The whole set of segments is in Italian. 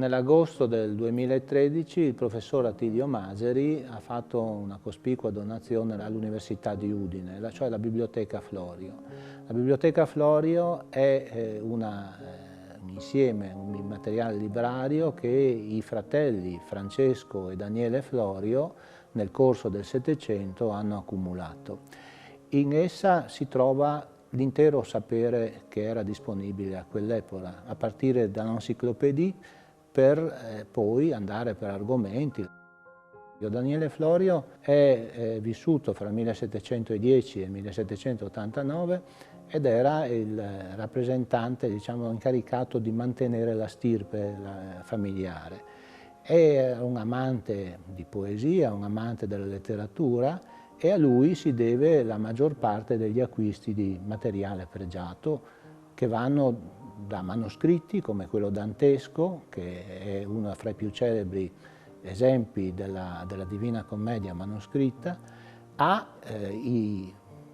Nell'agosto del 2013 il professor Attilio Maseri ha fatto una cospicua donazione all'Università di Udine, cioè la Biblioteca Florio. La Biblioteca Florio è un insieme, un materiale librario che i fratelli Francesco e Daniele Florio nel corso del Settecento hanno accumulato. In essa si trova l'intero sapere che era disponibile a quell'epoca, a partire dall'enciclopedia per poi andare per argomenti. Daniele Florio è vissuto fra il 1710 e il 1789 ed era il rappresentante, diciamo, incaricato di mantenere la stirpe familiare. Era un amante di poesia, un amante della letteratura, e a lui si deve la maggior parte degli acquisti di materiale pregiato che vanno da manoscritti come quello dantesco, che è uno fra i più celebri esempi della Divina Commedia manoscritta, ai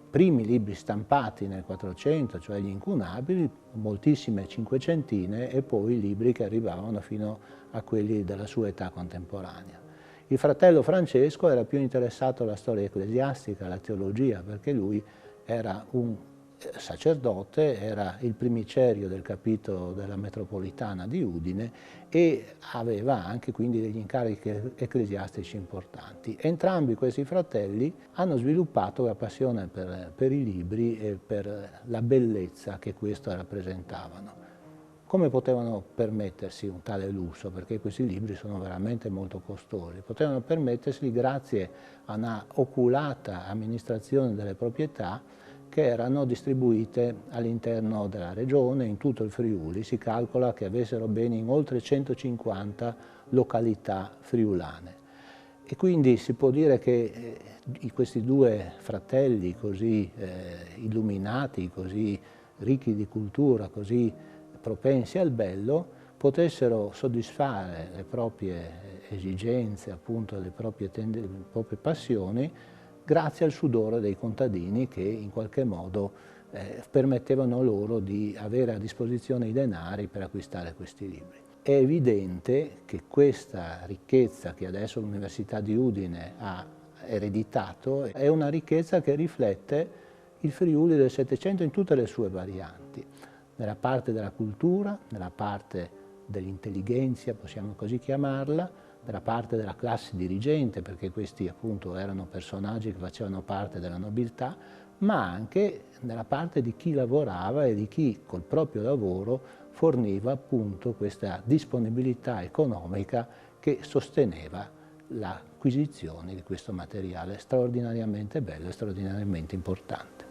primi libri stampati nel 400, cioè gli incunabili, moltissime cinquecentine, e poi i libri che arrivavano fino a quelli della sua età contemporanea. Il fratello Francesco era più interessato alla storia ecclesiastica, alla teologia, perché lui era un sacerdote, era il primicerio del capitolo della metropolitana di Udine e aveva anche quindi degli incarichi ecclesiastici importanti. Entrambi questi fratelli hanno sviluppato la passione per i libri e per la bellezza che questo rappresentavano. Come potevano permettersi un tale lusso? Perché questi libri sono veramente molto costosi. Potevano permetterseli grazie a una oculata amministrazione delle proprietà che erano distribuite all'interno della regione, in tutto il Friuli. Si calcola che avessero beni in oltre 150 località friulane. E quindi si può dire che questi due fratelli così illuminati, così ricchi di cultura, così propensi al bello, potessero soddisfare le proprie esigenze, appunto le proprie passioni, grazie al sudore dei contadini che in qualche modo permettevano loro di avere a disposizione i denari per acquistare questi libri. È evidente che questa ricchezza che adesso l'Università di Udine ha ereditato è una ricchezza che riflette il Friuli del Settecento in tutte le sue varianti, nella parte della cultura, nella parte dell'intelligenza, possiamo così chiamarla, nella parte della classe dirigente, perché questi appunto erano personaggi che facevano parte della nobiltà, ma anche nella parte di chi lavorava e di chi col proprio lavoro forniva appunto questa disponibilità economica che sosteneva l'acquisizione di questo materiale straordinariamente bello e straordinariamente importante.